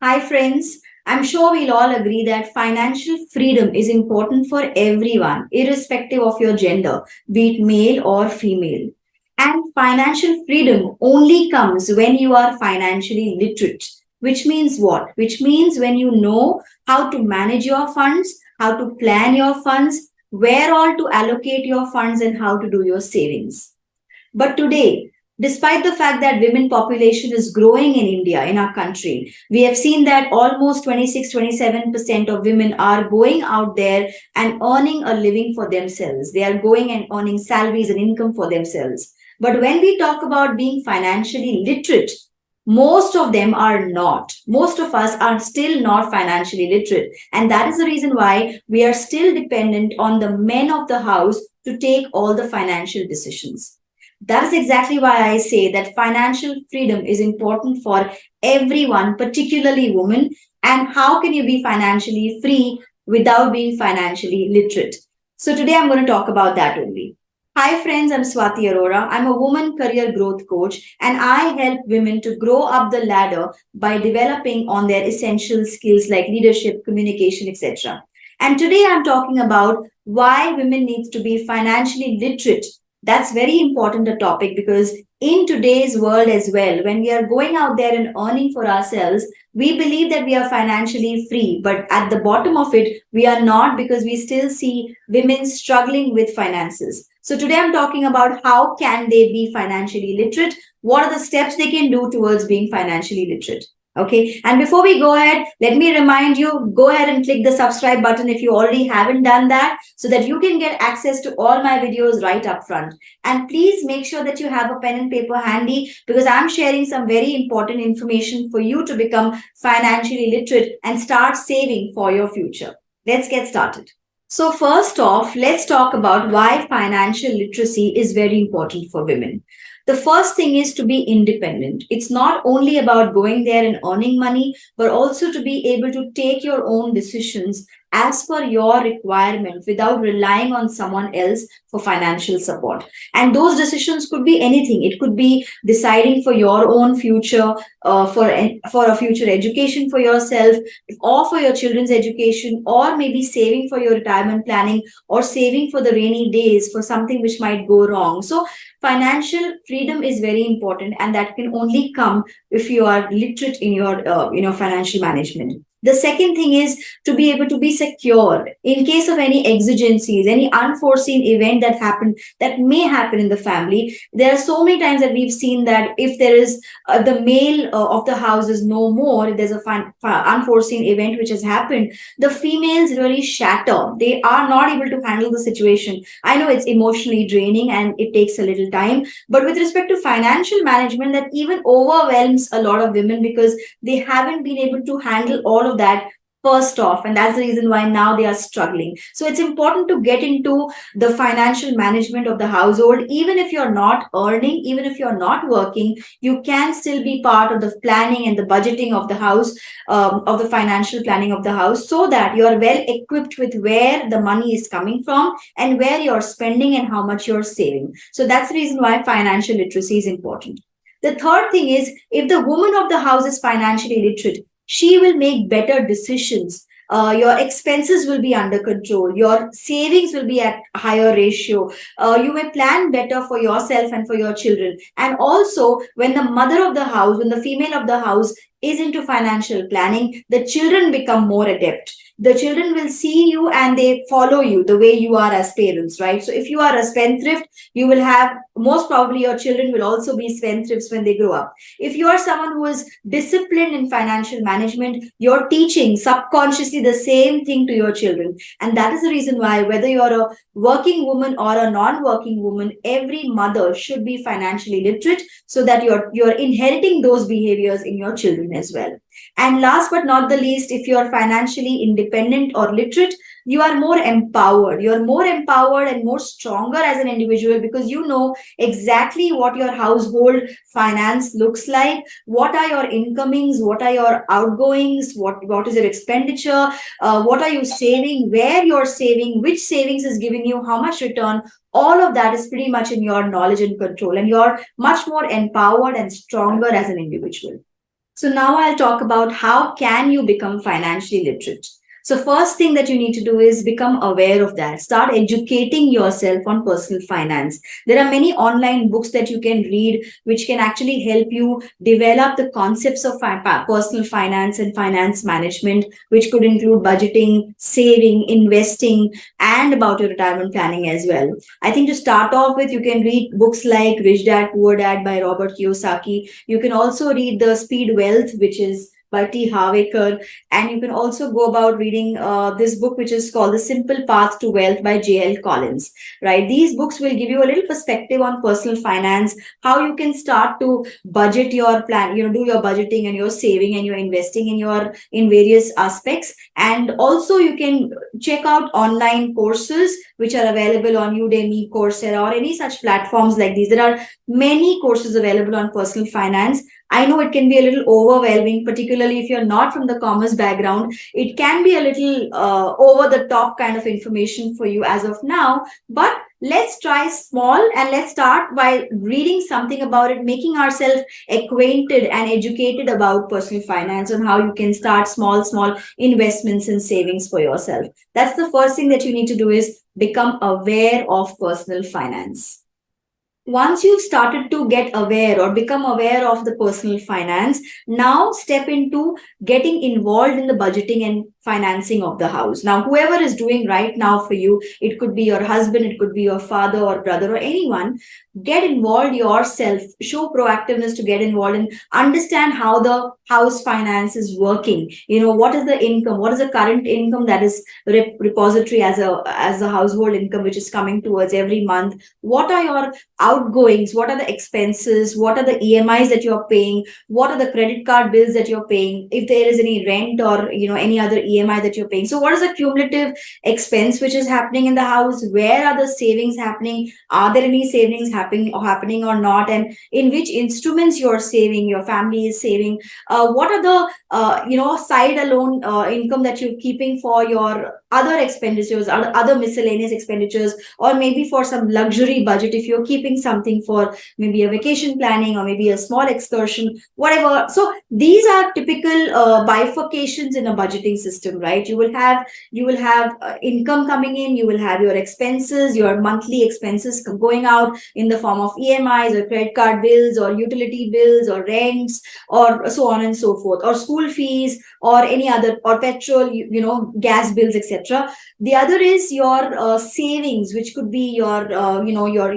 Hi, friends. I'm sure we'll all agree that financial freedom is important for everyone, irrespective of your gender, be it male or female. And financial freedom only comes when you are financially literate, which means what? Which means when you know how to manage your funds, how to plan your funds, where all to allocate your funds, and how to do your savings. But today, despite the fact that women population is growing in India, in our country, we have seen that almost 26-27% of women are going out there and earning a living for themselves. They are going and earning salaries and income for themselves. But when we talk about being financially literate, most of them are not. Most of us are still not financially literate. And that is the reason why we are still dependent on the men of the house to take all the financial decisions. That is exactly why I say that financial freedom is important for everyone, particularly women. And how can you be financially free without being financially literate? So today I'm going to talk about that only. Hi friends, I'm Swati Arora. I'm a woman career growth coach and I help women to grow up the ladder by developing on their essential skills like leadership, communication, etc. And today I'm talking about why women need to be financially literate. That's very important a topic because in today's world as well, when we are going out there and earning for ourselves, we believe that we are financially free, but at the bottom of it, we are not because we still see women struggling with finances. So today I'm talking about how can they be financially literate? What are the steps they can do towards being financially literate? Okay. And before we go ahead, let me remind you, go ahead and click the subscribe button if you already haven't done that so that you can get access to all my videos right up front. And please make sure that you have a pen and paper handy because I'm sharing some very important information for you to become financially literate and start saving for your future. Let's get started. So, first off, let's talk about why financial literacy is very important for women. The first thing is to be independent. It's not only about going there and earning money, but also to be able to take your own decisions as per your requirement without relying on someone else for financial support. And those decisions could be anything. It could be deciding for your own future, for a future education for yourself, or for your children's education, or maybe saving for your retirement planning, or saving for the rainy days for something which might go wrong. So financial freedom is very important, and that can only come if you are literate in your financial management. The second thing is to be able to be secure in case of any exigencies, any unforeseen event that may happen in the family. There are so many times that we've seen that if there is the male of the house is no more, there's a unforeseen event which has happened, the females really shatter. They are not able to handle the situation. I know it's emotionally draining and it takes a little time, but with respect to financial management, that even overwhelms a lot of women because they haven't been able to handle all of that first off, and that's the reason why now they are struggling. So it's important to get into the financial management of the household. Even if you're not earning, even if you're not working, you can still be part of the planning and the budgeting of the house, of the financial planning of the house, so that you're well equipped with where the money is coming from and where you're spending and how much you're saving. So that's the reason why financial literacy is important. The third thing is, if the woman of the house is financially literate, she will make better decisions. Your expenses will be under control. Your savings will be at a higher ratio. You may plan better for yourself and for your children. And also, when the mother of the house, when the female of the house is into financial planning, the children become more adept. The children will see you and they follow you the way you are as parents, right? So if you are a spendthrift, you will have, most probably your children will also be spendthrifts when they grow up. If you are someone who is disciplined in financial management, you're teaching subconsciously the same thing to your children. And that is the reason why, whether you're a working woman or a non-working woman, every mother should be financially literate so that you're inheriting those behaviors in your children as well. And last but not the least, if you're financially independent or literate, you are more empowered. You're more empowered and more stronger as an individual because you know exactly what your household finance looks like, what are your incomings, what are your outgoings, what is your expenditure, what are you saving, where you're saving, which savings is giving you how much return. All of that is pretty much in your knowledge and control, and you're much more empowered and stronger as an individual. So now I'll talk about how can you become financially literate. So first thing that you need to do is become aware of that. Start educating yourself on personal finance. There are many online books that you can read which can actually help you develop the concepts of personal finance and finance management, which could include budgeting, saving, investing, and about your retirement planning as well. I think to start off with, you can read books like Rich Dad Poor Dad by Robert Kiyosaki. You can also read The Speed Wealth, which is by T. Harvekar. And you can also go about reading this book, which is called The Simple Path to Wealth by J.L. Collins, right? These books will give you a little perspective on personal finance, how you can start to budget your plan, do your budgeting and your saving and your investing in various aspects. And also you can check out online courses which are available on Udemy, Coursera, or any such platforms like these. There are many courses available on personal finance. I know it can be a little overwhelming, particularly if you're not from the commerce background. It can be a little over the top kind of information for you as of now, but let's try small and let's start by reading something about it, making ourselves acquainted and educated about personal finance and how you can start small investments and savings for yourself. That's the first thing that you need to do, is become aware of personal finance. Once you've started to get aware or become aware of the personal finance, now step into getting involved in the budgeting and financing of the house. Now, whoever is doing right now for you, it could be your husband, it could be your father or brother or anyone, get involved yourself, show proactiveness to get involved and understand how the house finance is working. What is the income, what is the current income that is repository as a household income which is coming towards every month. What are your outgoings, what are the expenses, what are the EMIs that you're paying, what are the credit card bills that you're paying, if there is any rent or any other EMI that you're paying. So what is the cumulative expense which is happening in the house? Where are the savings happening? Are there any savings happening or not? And in which instruments you're saving, your family is saving? What are the side alone income that you're keeping for your other expenditures, other miscellaneous expenditures, or maybe for some luxury budget if you're keeping something for maybe a vacation planning or maybe a small excursion, whatever. So these are typical bifurcations in a budgeting system, right? You will have income coming in, you will have your expenses, your monthly expenses going out in the form of EMIs or credit card bills or utility bills or rents or so on and so forth, or school fees or any other, or petrol, gas bills, etc. The other is your savings, which could be your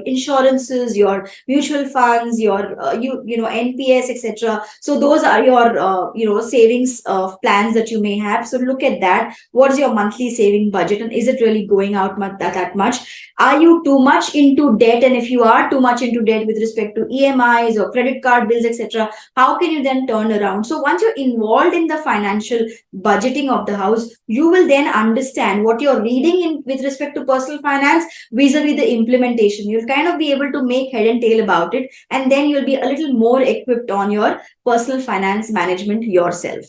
insurances, your mutual funds, your NPS, etc. So those are your savings plans that you may have. So look at that. What is your monthly saving budget, and is it really going out that much? Are you too much into debt? And if you are too much into debt with respect to EMIs or credit card bills, etc., how can you then turn around? So once you're involved in the financial budgeting of the house, you will then understand what you're reading in with respect to personal finance vis-a-vis the implementation. You'll kind of be able to make head and tail about it, and then you'll be a little more equipped on your personal finance management yourself.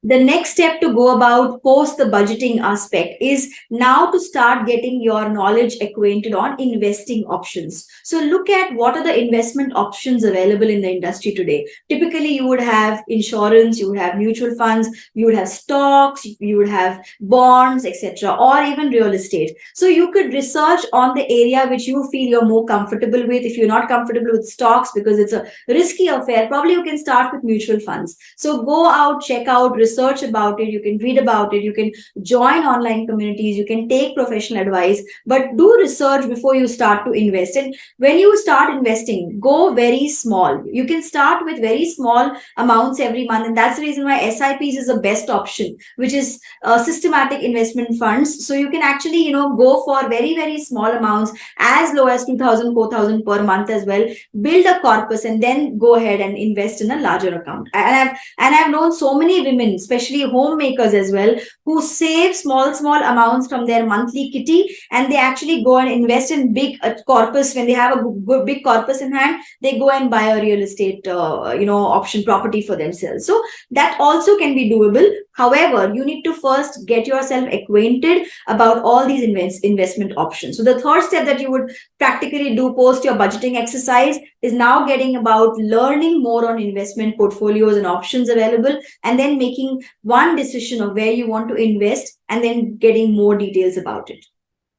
The next step to go about post the budgeting aspect is now to start getting your knowledge acquainted on investing options. So look at what are the investment options available in the industry today. Typically, you would have insurance, you would have mutual funds, you would have stocks, you would have bonds, etc., or even real estate. So you could research on the area which you feel you're more comfortable with. If you're not comfortable with stocks because it's a risky affair, probably you can start with mutual funds. So go out, check out, research about it, you can read about it, you can join online communities, you can take professional advice, but do research before you start to invest. And when you start investing, go very small. You can start with very small amounts every month, and that's the reason why SIPs is the best option, which is systematic investment funds. So you can actually go for very small amounts as low as 2,000, 4,000 per month as well. Build a corpus and then go ahead and invest in a larger account. And I've known so many women, especially homemakers as well, who save small amounts from their monthly kitty, and they actually go and invest in big corpus. When they have a good big corpus in hand, they go and buy a real estate option property for themselves. So that also can be doable. However, you need to first get yourself acquainted about all these investment options. So the third step that you would practically do post your budgeting exercise is now getting about learning more on investment portfolios and options available, and then making one decision of where you want to invest and then getting more details about it.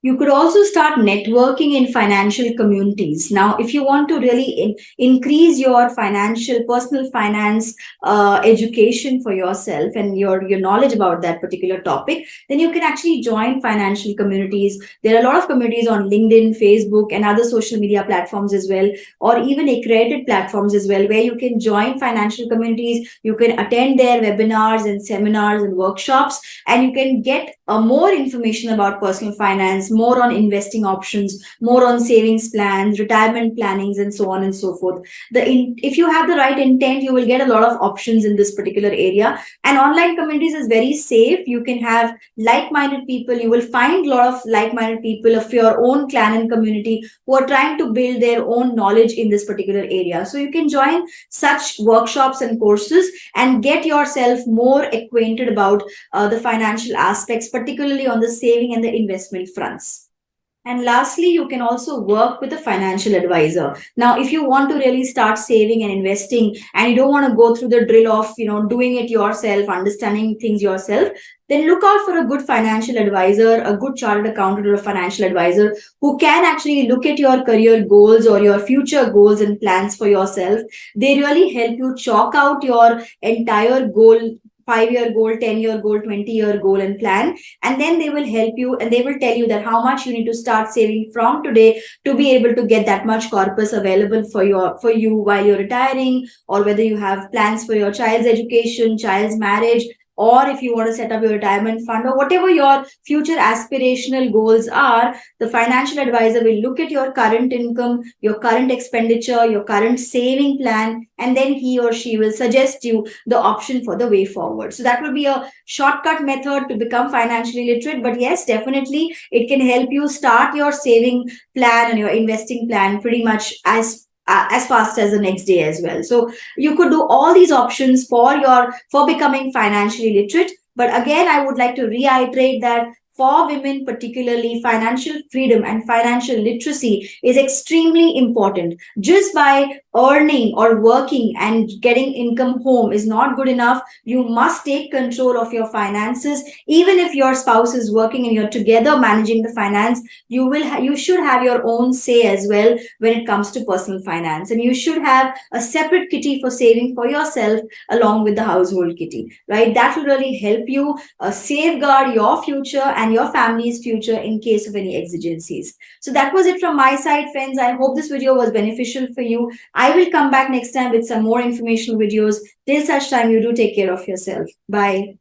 You could also start networking in financial communities. Now, if you want to really increase your personal finance education for yourself and your knowledge about that particular topic, then you can actually join financial communities. There are a lot of communities on LinkedIn, Facebook, and other social media platforms as well, or even accredited platforms as well, where you can join financial communities. You can attend their webinars and seminars and workshops, and you can get more information about personal finance, more on investing options, more on savings plans, retirement plannings, and so on and so forth. If you have the right intent, you will get a lot of options in this particular area. And online communities is very safe. You can have like-minded people. You will find a lot of like-minded people of your own clan and community who are trying to build their own knowledge in this particular area. So you can join such workshops and courses and get yourself more acquainted about the financial aspects, particularly on the saving and the investment fronts. And lastly, you can also work with a financial advisor. Now, if you want to really start saving and investing and you don't want to go through the drill of, doing it yourself, understanding things yourself, then look out for a good financial advisor, a good chartered accountant or a financial advisor who can actually look at your career goals or your future goals and plans for yourself. They really help you chalk out your entire goal, 5-year goal, 10-year goal, 20-year goal and plan. And then they will help you and they will tell you that how much you need to start saving from today to be able to get that much corpus available for you while you're retiring, or whether you have plans for your child's education, child's marriage, or if you want to set up your retirement fund, or whatever your future aspirational goals are. The financial advisor will look at your current income, your current expenditure, your current saving plan, and then he or she will suggest you the option for the way forward. So that will be a shortcut method to become financially literate. But yes, definitely it can help you start your saving plan and your investing plan pretty much as fast as the next day as well. So you could do all these options for becoming financially literate. But again, I would like to reiterate that for women, particularly, financial freedom and financial literacy is extremely important. Just by earning or working and getting income home is not good enough. You must take control of your finances. Even if your spouse is working and you're together managing the finance, you should have your own say as well when it comes to personal finance, and you should have a separate kitty for saving for yourself along with the household kitty, right? That will really help you safeguard your future and your family's future in case of any exigencies. So that was it from my side, friends. I hope this video was beneficial for you. I will come back next time with some more informational videos. Till such time, you do take care of yourself. Bye.